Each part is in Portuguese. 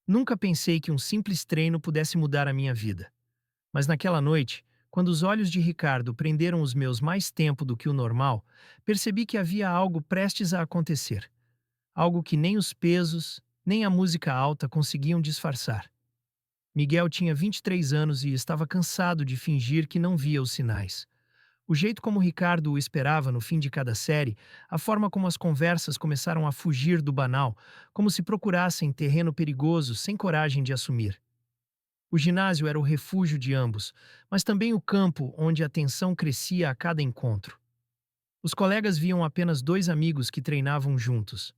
Nunca pensei que um simples treino pudesse mudar a minha vida. Mas naquela noite, quando os olhos de Ricardo prenderam os meus mais tempo do que o normal, percebi que havia algo prestes a acontecer. Algo que nem os pesos, nem a música alta conseguiam disfarçar. Miguel tinha 23 anos e estava cansado de fingir que não via os sinais. O jeito como Ricardo o esperava no fim de cada série, a forma como as conversas começaram a fugir do banal, como se procurassem terreno perigoso sem coragem de assumir. O ginásio era o refúgio de ambos, mas também o campo onde a tensão crescia a cada encontro. Os colegas viam apenas dois amigos que treinavam juntos,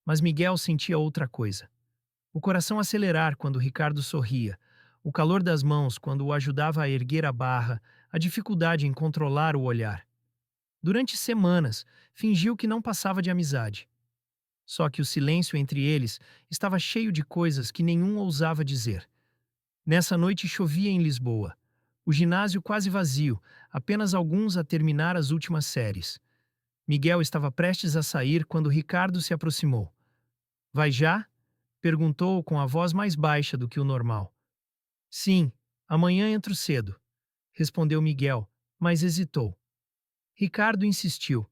mas Miguel sentia outra coisa. O coração acelerar quando Ricardo sorria, o calor das mãos quando o ajudava a erguer a barra, a dificuldade em controlar o olhar. Durante semanas, fingiu que não passava de amizade. Só que o silêncio entre eles estava cheio de coisas que nenhum ousava dizer. Nessa noite chovia em Lisboa. O ginásio quase vazio, apenas alguns a terminar as últimas séries. Miguel estava prestes a sair quando Ricardo se aproximou. Vai já? Perguntou com a voz mais baixa do que o normal. Sim, amanhã entro cedo, respondeu Miguel, mas hesitou. Ricardo insistiu.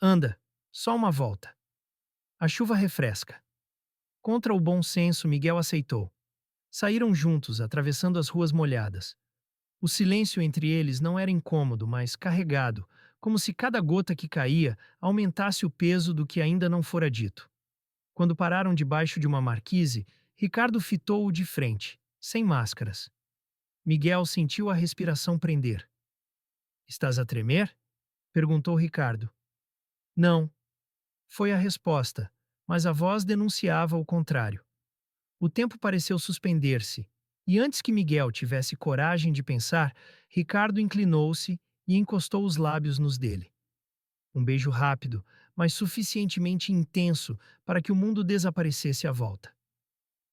Anda, só uma volta. A chuva refresca. Contra o bom senso, Miguel aceitou. Saíram juntos, atravessando as ruas molhadas. O silêncio entre eles não era incômodo, mas carregado, como se cada gota que caía aumentasse o peso do que ainda não fora dito. Quando pararam debaixo de uma marquise, Ricardo fitou-o de frente, sem máscaras. Miguel sentiu a respiração prender. Estás a tremer? Perguntou Ricardo. Não, foi a resposta, mas a voz denunciava o contrário. O tempo pareceu suspender-se, e antes que Miguel tivesse coragem de pensar, Ricardo inclinou-se e encostou os lábios nos dele. Um beijo rápido, mas suficientemente intenso para que o mundo desaparecesse à volta.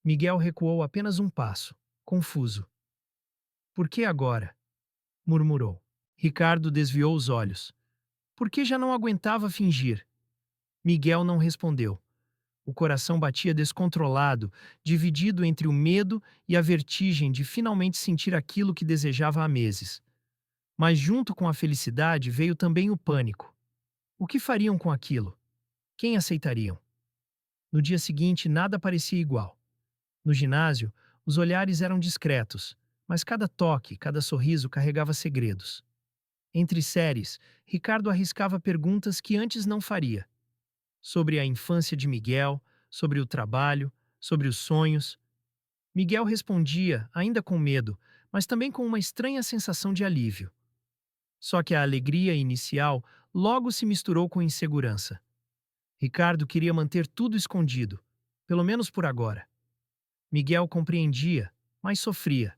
Miguel recuou apenas um passo, confuso. Por que agora? Murmurou. Ricardo desviou os olhos. Por que já não aguentava fingir? Miguel não respondeu. O coração batia descontrolado, dividido entre o medo e a vertigem de finalmente sentir aquilo que desejava há meses. Mas junto com a felicidade veio também o pânico. O que fariam com aquilo? Quem aceitariam? No dia seguinte, nada parecia igual. No ginásio, os olhares eram discretos, mas cada toque, cada sorriso carregava segredos. Entre séries, Ricardo arriscava perguntas que antes não faria. Sobre a infância de Miguel, sobre o trabalho, sobre os sonhos. Miguel respondia, ainda com medo, mas também com uma estranha sensação de alívio. Só que a alegria inicial logo se misturou com insegurança. Ricardo queria manter tudo escondido, pelo menos por agora. Miguel compreendia, mas sofria.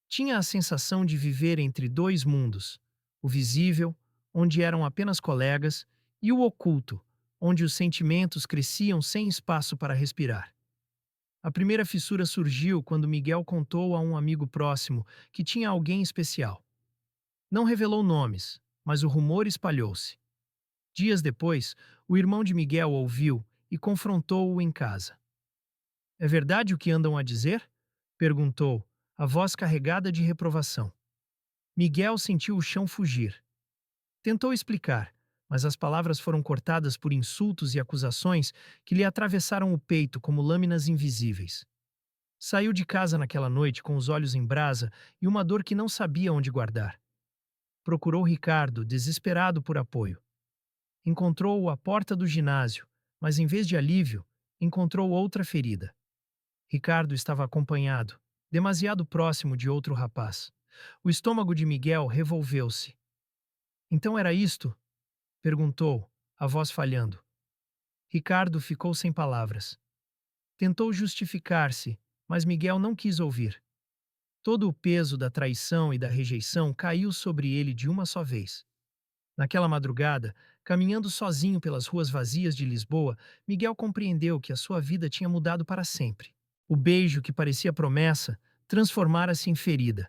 Tinha a sensação de viver entre dois mundos: o visível, onde eram apenas colegas, e o oculto, onde os sentimentos cresciam sem espaço para respirar. A primeira fissura surgiu quando Miguel contou a um amigo próximo que tinha alguém especial. Não revelou nomes, mas o rumor espalhou-se. Dias depois, o irmão de Miguel ouviu e confrontou-o em casa. É verdade o que andam a dizer? Perguntou, a voz carregada de reprovação. Miguel sentiu o chão fugir. Tentou explicar, mas as palavras foram cortadas por insultos e acusações que lhe atravessaram o peito como lâminas invisíveis. Saiu de casa naquela noite com os olhos em brasa e uma dor que não sabia onde guardar. Procurou Ricardo, desesperado por apoio. Encontrou-o à porta do ginásio, mas em vez de alívio, encontrou outra ferida. Ricardo estava acompanhado, demasiado próximo de outro rapaz. O estômago de Miguel revolveu-se. Então era isto? Perguntou, a voz falhando. Ricardo ficou sem palavras. Tentou justificar-se, mas Miguel não quis ouvir. Todo o peso da traição e da rejeição caiu sobre ele de uma só vez. Naquela madrugada, caminhando sozinho pelas ruas vazias de Lisboa, Miguel compreendeu que a sua vida tinha mudado para sempre. O beijo que parecia promessa transformara-se em ferida.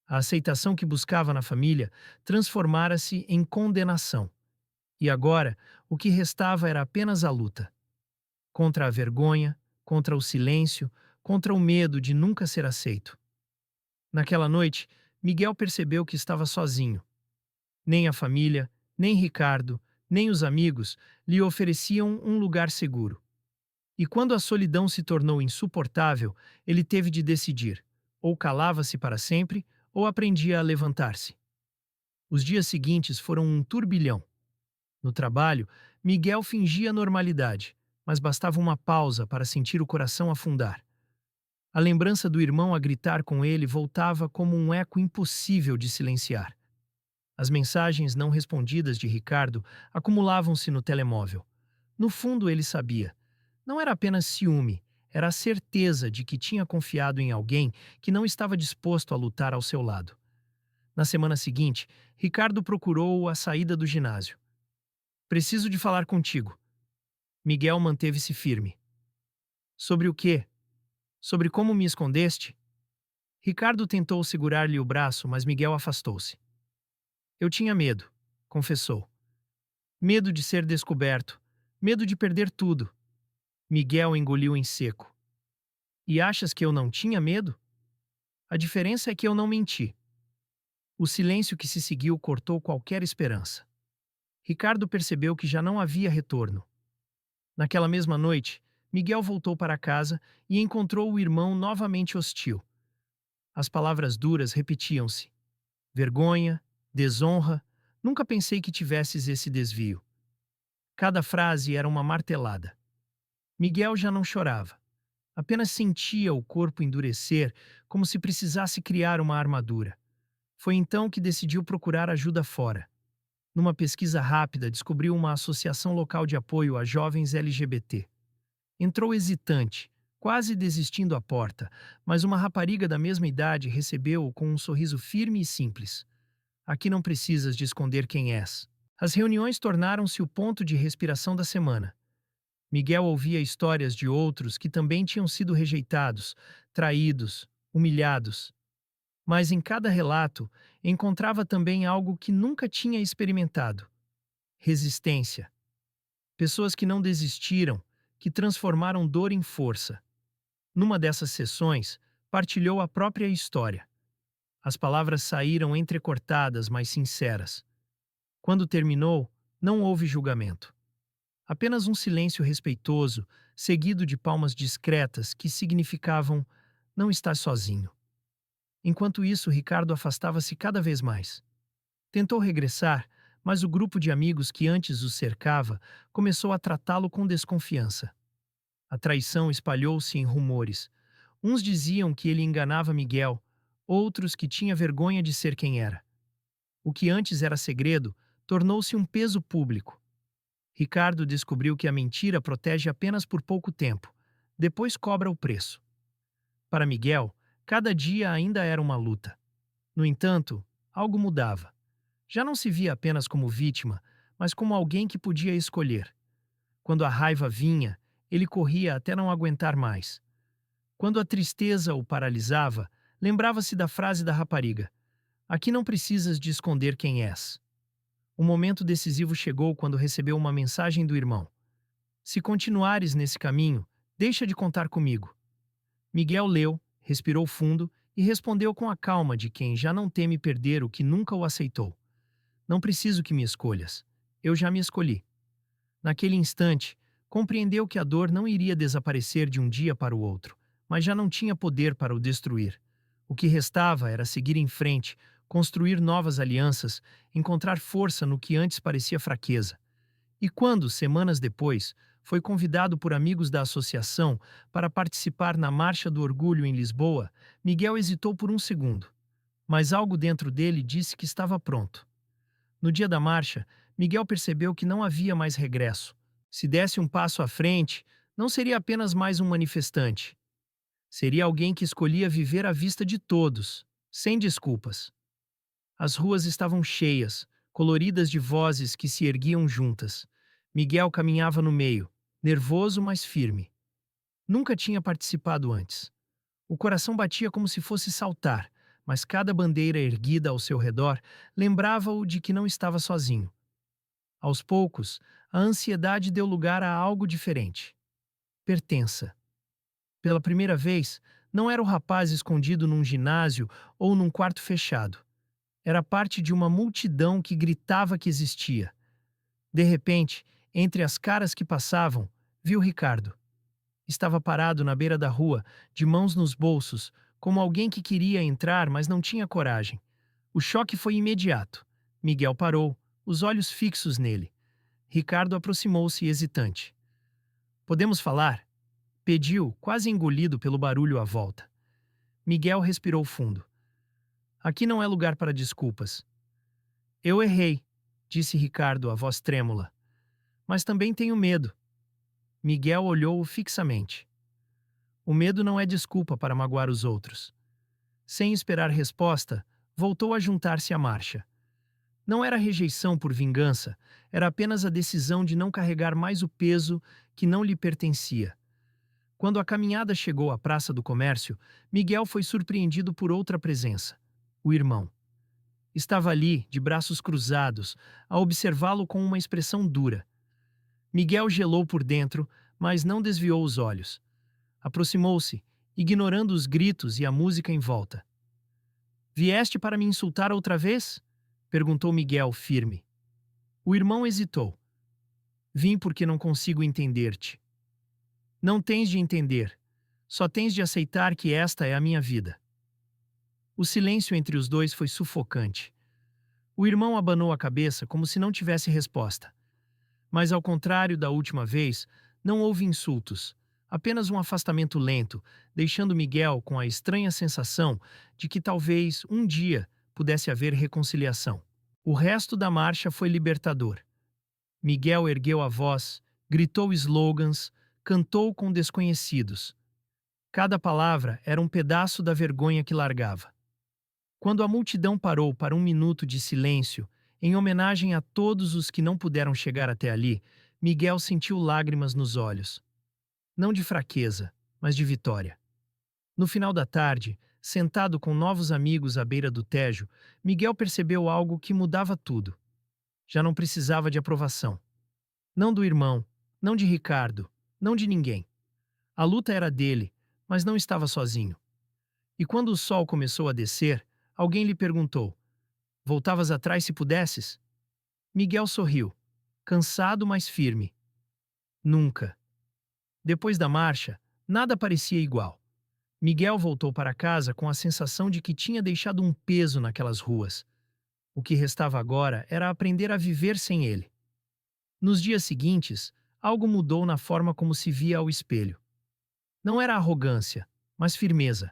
A aceitação que buscava na família transformara-se em condenação. E agora, o que restava era apenas a luta. Contra a vergonha, contra o silêncio, contra o medo de nunca ser aceito. Naquela noite, Miguel percebeu que estava sozinho. Nem a família, nem Ricardo, nem os amigos lhe ofereciam um lugar seguro. E quando a solidão se tornou insuportável, ele teve de decidir: ou calava-se para sempre, ou aprendia a levantar-se. Os dias seguintes foram um turbilhão. No trabalho, Miguel fingia normalidade, mas bastava uma pausa para sentir o coração afundar. A lembrança do irmão a gritar com ele voltava como um eco impossível de silenciar. As mensagens não respondidas de Ricardo acumulavam-se no telemóvel. No fundo, ele sabia. Não era apenas ciúme, era a certeza de que tinha confiado em alguém que não estava disposto a lutar ao seu lado. Na semana seguinte, Ricardo procurou-o à saída do ginásio. Preciso de falar contigo. Miguel manteve-se firme. Sobre o quê? Sobre como me escondeste? Ricardo tentou segurar-lhe o braço, mas Miguel afastou-se. Eu tinha medo, confessou. Medo de ser descoberto, medo de perder tudo. Miguel engoliu em seco. E achas que eu não tinha medo? A diferença é que eu não menti. O silêncio que se seguiu cortou qualquer esperança. Ricardo percebeu que já não havia retorno. Naquela mesma noite, Miguel voltou para casa e encontrou o irmão novamente hostil. As palavras duras repetiam-se. Vergonha, desonra, nunca pensei que tivesses esse desvio. Cada frase era uma martelada. Miguel já não chorava. Apenas sentia o corpo endurecer, como se precisasse criar uma armadura. Foi então que decidiu procurar ajuda fora. Numa pesquisa rápida, descobriu uma associação local de apoio a jovens LGBT. Entrou hesitante, quase desistindo à porta, mas uma rapariga da mesma idade recebeu-o com um sorriso firme e simples. Aqui não precisas de esconder quem és. As reuniões tornaram-se o ponto de respiração da semana. Miguel ouvia histórias de outros que também tinham sido rejeitados, traídos, humilhados. Mas em cada relato encontrava também algo que nunca tinha experimentado: resistência. Pessoas que não desistiram, que transformaram dor em força. Numa dessas sessões, partilhou a própria história. As palavras saíram entrecortadas, mas sinceras. Quando terminou, não houve julgamento. Apenas um silêncio respeitoso, seguido de palmas discretas que significavam: não estás sozinho. Enquanto isso, Ricardo afastava-se cada vez mais. Tentou regressar, mas o grupo de amigos que antes o cercava começou a tratá-lo com desconfiança. A traição espalhou-se em rumores. Uns diziam que ele enganava Miguel, outros que tinha vergonha de ser quem era. O que antes era segredo tornou-se um peso público. Ricardo descobriu que a mentira protege apenas por pouco tempo, depois cobra o preço. Para Miguel, cada dia ainda era uma luta. No entanto, algo mudava. Já não se via apenas como vítima, mas como alguém que podia escolher. Quando a raiva vinha, ele corria até não aguentar mais. Quando a tristeza o paralisava, lembrava-se da frase da rapariga: aqui não precisas de esconder quem és. O momento decisivo chegou quando recebeu uma mensagem do irmão: se continuares nesse caminho, deixa de contar comigo. Miguel leu, respirou fundo e respondeu com a calma de quem já não teme perder o que nunca o aceitou: não preciso que me escolhas. Eu já me escolhi. Naquele instante, compreendeu que a dor não iria desaparecer de um dia para o outro, mas já não tinha poder para o destruir. O que restava era seguir em frente, construir novas alianças, encontrar força no que antes parecia fraqueza. E quando, semanas depois, foi convidado por amigos da associação para participar na Marcha do Orgulho em Lisboa, Miguel hesitou por um segundo. Mas algo dentro dele disse que estava pronto. No dia da marcha, Miguel percebeu que não havia mais regresso. Se desse um passo à frente, não seria apenas mais um manifestante. Seria alguém que escolhia viver à vista de todos, sem desculpas. As ruas estavam cheias, coloridas de vozes que se erguiam juntas. Miguel caminhava no meio, nervoso, mas firme. Nunca tinha participado antes. O coração batia como se fosse saltar, mas cada bandeira erguida ao seu redor lembrava-o de que não estava sozinho. Aos poucos, a ansiedade deu lugar a algo diferente: pertença. Pela primeira vez, não era o rapaz escondido num ginásio ou num quarto fechado. Era parte de uma multidão que gritava que existia. De repente, entre as caras que passavam, viu Ricardo. Estava parado na beira da rua, de mãos nos bolsos, como alguém que queria entrar, mas não tinha coragem. O choque foi imediato. Miguel parou, os olhos fixos nele. Ricardo aproximou-se hesitante. "Podemos falar?" Pediu, quase engolido pelo barulho à volta. Miguel respirou fundo. "Aqui não é lugar para desculpas." "Eu errei", disse Ricardo, a voz trêmula. "Mas também tenho medo." Miguel olhou-o fixamente. "O medo não é desculpa para magoar os outros." Sem esperar resposta, voltou a juntar-se à marcha. Não era rejeição por vingança, era apenas a decisão de não carregar mais o peso que não lhe pertencia. Quando a caminhada chegou à Praça do Comércio, Miguel foi surpreendido por outra presença: o irmão. Estava ali, de braços cruzados, a observá-lo com uma expressão dura. Miguel gelou por dentro, mas não desviou os olhos. Aproximou-se, ignorando os gritos e a música em volta. "Vieste para me insultar outra vez?" perguntou Miguel, firme. O irmão hesitou. "Vim porque não consigo entender-te." "Não tens de entender. Só tens de aceitar que esta é a minha vida." O silêncio entre os dois foi sufocante. O irmão abanou a cabeça como se não tivesse resposta. Mas, ao contrário da última vez, não houve insultos, apenas um afastamento lento, deixando Miguel com a estranha sensação de que talvez, um dia, pudesse haver reconciliação. O resto da marcha foi libertador. Miguel ergueu a voz, gritou slogans, cantou com desconhecidos. Cada palavra era um pedaço da vergonha que largava. Quando a multidão parou para um minuto de silêncio, em homenagem a todos os que não puderam chegar até ali, Miguel sentiu lágrimas nos olhos. Não de fraqueza, mas de vitória. No final da tarde, sentado com novos amigos à beira do Tejo, Miguel percebeu algo que mudava tudo. Já não precisava de aprovação. Não do irmão, não de Ricardo, não de ninguém. A luta era dele, mas não estava sozinho. E quando o sol começou a descer, alguém lhe perguntou: "Voltavas atrás se pudesses?" Miguel sorriu, cansado, mas firme. "Nunca." Depois da marcha, nada parecia igual. Miguel voltou para casa com a sensação de que tinha deixado um peso naquelas ruas. O que restava agora era aprender a viver sem ele. Nos dias seguintes, algo mudou na forma como se via ao espelho. Não era arrogância, mas firmeza.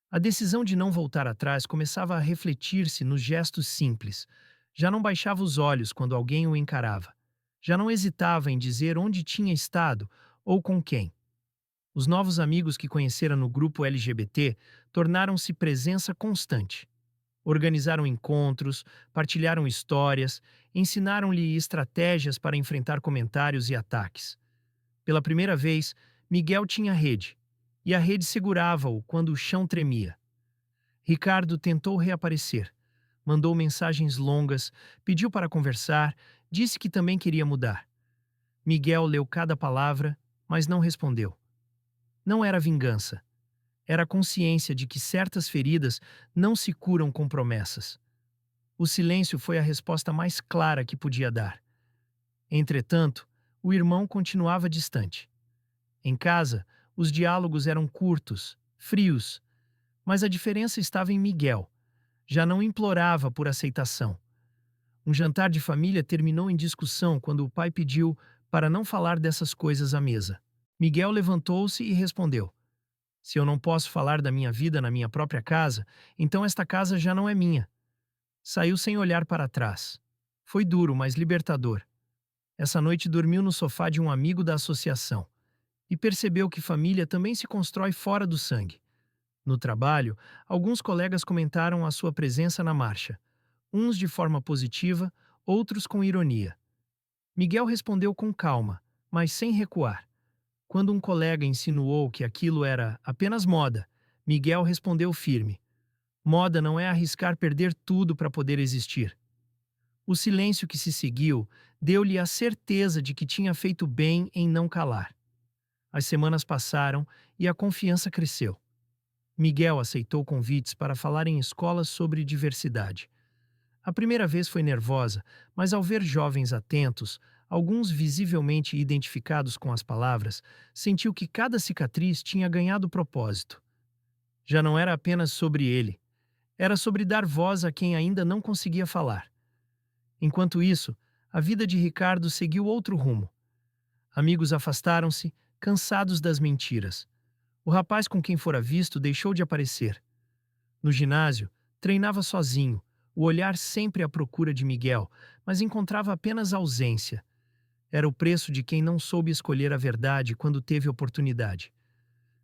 A decisão de não voltar atrás começava a refletir-se nos gestos simples. Já não baixava os olhos quando alguém o encarava. Já não hesitava em dizer onde tinha estado ou com quem. Os novos amigos que conhecera no grupo LGBT tornaram-se presença constante. Organizaram encontros, partilharam histórias, ensinaram-lhe estratégias para enfrentar comentários e ataques. Pela primeira vez, Miguel tinha rede, e a rede segurava-o quando o chão tremia. Ricardo tentou reaparecer. Mandou mensagens longas, pediu para conversar, disse que também queria mudar. Miguel leu cada palavra, mas não respondeu. Não era vingança. Era a consciência de que certas feridas não se curam com promessas. O silêncio foi a resposta mais clara que podia dar. Entretanto, o irmão continuava distante. Em casa, os diálogos eram curtos, frios, mas a diferença estava em Miguel. Já não implorava por aceitação. Um jantar de família terminou em discussão quando o pai pediu para não falar dessas coisas à mesa. Miguel levantou-se e respondeu: "Se eu não posso falar da minha vida na minha própria casa, então esta casa já não é minha." Saiu sem olhar para trás. Foi duro, mas libertador. Essa noite dormiu no sofá de um amigo da associação e percebeu que família também se constrói fora do sangue. No trabalho, alguns colegas comentaram a sua presença na marcha, uns de forma positiva, outros com ironia. Miguel respondeu com calma, mas sem recuar. Quando um colega insinuou que aquilo era apenas moda, Miguel respondeu firme: "Moda não é arriscar perder tudo para poder existir." O silêncio que se seguiu deu-lhe a certeza de que tinha feito bem em não calar. As semanas passaram e a confiança cresceu. Miguel aceitou convites para falar em escolas sobre diversidade. A primeira vez foi nervosa, mas ao ver jovens atentos, alguns visivelmente identificados com as palavras, sentiu que cada cicatriz tinha ganhado propósito. Já não era apenas sobre ele, era sobre dar voz a quem ainda não conseguia falar. Enquanto isso, a vida de Ricardo seguiu outro rumo. Amigos afastaram-se, cansados das mentiras. O rapaz com quem fora visto deixou de aparecer. No ginásio, treinava sozinho, o olhar sempre à procura de Miguel, mas encontrava apenas ausência. Era o preço de quem não soube escolher a verdade quando teve oportunidade.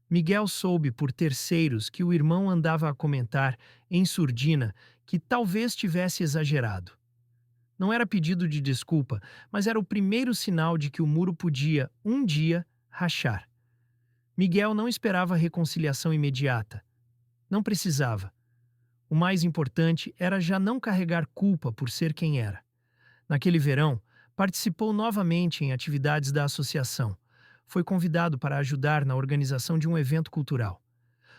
Miguel soube por terceiros que o irmão andava a comentar, em surdina, que talvez tivesse exagerado. Não era pedido de desculpa, mas era o primeiro sinal de que o muro podia, um dia, rachar. Miguel não esperava reconciliação imediata. Não precisava. O mais importante era já não carregar culpa por ser quem era. Naquele verão, participou novamente em atividades da associação. Foi convidado para ajudar na organização de um evento cultural.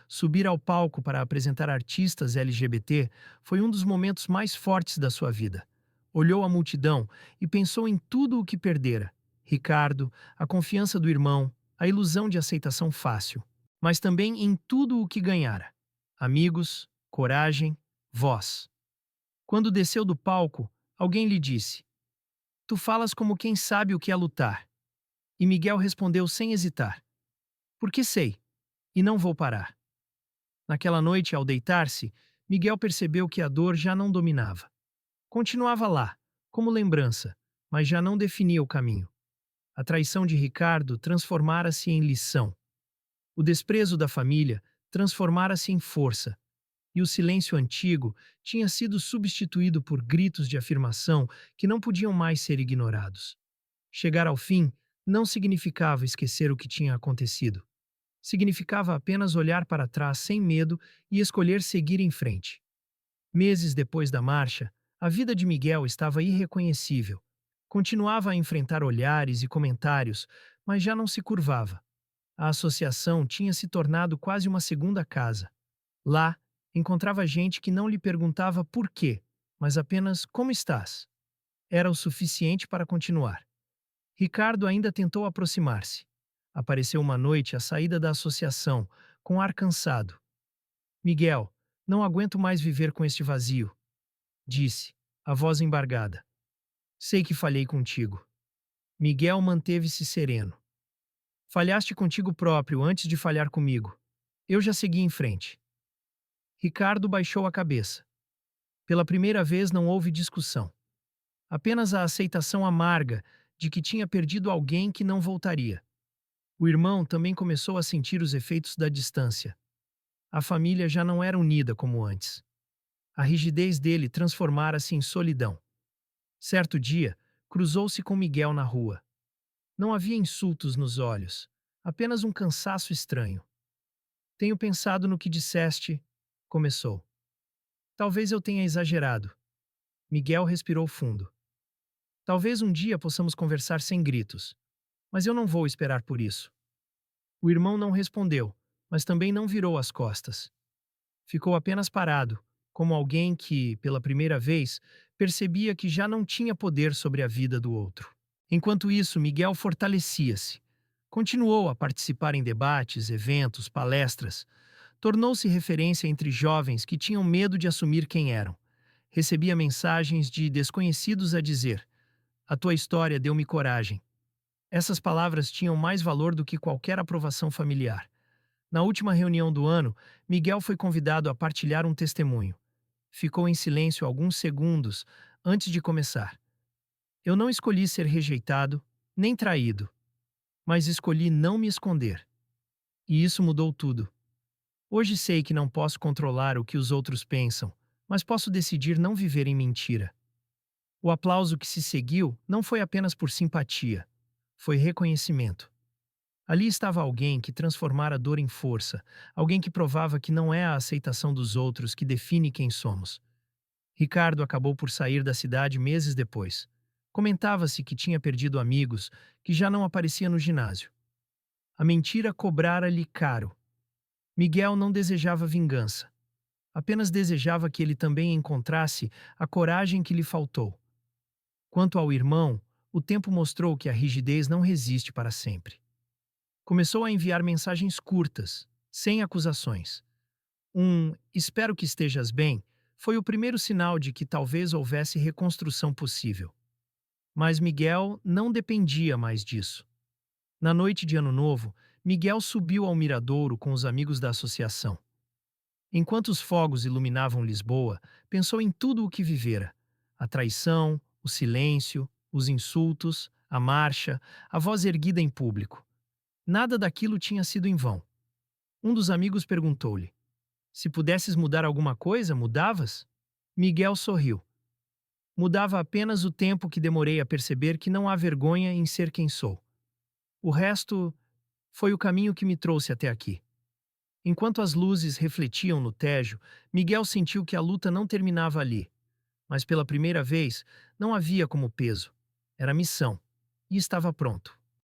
Subir ao palco para apresentar artistas LGBT foi um dos momentos mais fortes da sua vida. Olhou a multidão e pensou em tudo o que perdera: Ricardo, a confiança do irmão, a ilusão de aceitação fácil. Mas também em tudo o que ganhara: amigos, coragem, voz. Quando desceu do palco, alguém lhe disse: "Tu falas como quem sabe o que é lutar." E Miguel respondeu sem hesitar: "Porque sei, e não vou parar." Naquela noite, ao deitar-se, Miguel percebeu que a dor já não dominava. Continuava lá, como lembrança, mas já não definia o caminho. A traição de Ricardo transformara-se em lição. O desprezo da família transformara-se em força. E o silêncio antigo tinha sido substituído por gritos de afirmação que não podiam mais ser ignorados. Chegar ao fim não significava esquecer o que tinha acontecido. Significava apenas olhar para trás sem medo e escolher seguir em frente. Meses depois da marcha, a vida de Miguel estava irreconhecível. Continuava a enfrentar olhares e comentários, mas já não se curvava. A associação tinha se tornado quase uma segunda casa. Lá, encontrava gente que não lhe perguntava por quê, mas apenas como estás. Era o suficiente para continuar. Ricardo ainda tentou aproximar-se. Apareceu uma noite à saída da associação, com ar cansado. "Miguel, não aguento mais viver com este vazio", disse, a voz embargada. "Sei que falhei contigo." Miguel manteve-se sereno. "Falhaste contigo próprio antes de falhar comigo. Eu já segui em frente." Ricardo baixou a cabeça. Pela primeira vez não houve discussão. Apenas a aceitação amarga de que tinha perdido alguém que não voltaria. O irmão também começou a sentir os efeitos da distância. A família já não era unida como antes. A rigidez dele transformara-se em solidão. Certo dia, cruzou-se com Miguel na rua. Não havia insultos nos olhos, apenas um cansaço estranho. "Tenho pensado no que disseste", começou. "Talvez eu tenha exagerado." Miguel respirou fundo. "Talvez um dia possamos conversar sem gritos, mas eu não vou esperar por isso." O irmão não respondeu, mas também não virou as costas. Ficou apenas parado, como alguém que, pela primeira vez, percebia que já não tinha poder sobre a vida do outro. Enquanto isso, Miguel fortalecia-se. Continuou a participar em debates, eventos, palestras. Tornou-se referência entre jovens que tinham medo de assumir quem eram. Recebia mensagens de desconhecidos a dizer: "A tua história deu-me coragem." Essas palavras tinham mais valor do que qualquer aprovação familiar. Na última reunião do ano, Miguel foi convidado a partilhar um testemunho. Ficou em silêncio alguns segundos antes de começar. "Eu não escolhi ser rejeitado, nem traído, mas escolhi não me esconder. E isso mudou tudo. Hoje sei que não posso controlar o que os outros pensam, mas posso decidir não viver em mentira." O aplauso que se seguiu não foi apenas por simpatia, foi reconhecimento. Ali estava alguém que transformara a dor em força, alguém que provava que não é a aceitação dos outros que define quem somos. Ricardo acabou por sair da cidade meses depois. Comentava-se que tinha perdido amigos, que já não aparecia no ginásio. A mentira cobrara-lhe caro. Miguel não desejava vingança. Apenas desejava que ele também encontrasse a coragem que lhe faltou. Quanto ao irmão, o tempo mostrou que a rigidez não resiste para sempre. Começou a enviar mensagens curtas, sem acusações. "Espero que estejas bem" foi o primeiro sinal de que talvez houvesse reconstrução possível. Mas Miguel não dependia mais disso. Na noite de Ano Novo, Miguel subiu ao miradouro com os amigos da associação. Enquanto os fogos iluminavam Lisboa, pensou em tudo o que vivera: a traição, o silêncio, os insultos, a marcha, a voz erguida em público. Nada daquilo tinha sido em vão. Um dos amigos perguntou-lhe: "Se pudesses mudar alguma coisa, mudavas?" Miguel sorriu. "Mudava apenas o tempo que demorei a perceber que não há vergonha em ser quem sou. O resto foi o caminho que me trouxe até aqui." Enquanto as luzes refletiam no Tejo, Miguel sentiu que a luta não terminava ali. Mas pela primeira vez, não havia como peso. Era missão. E estava pronto.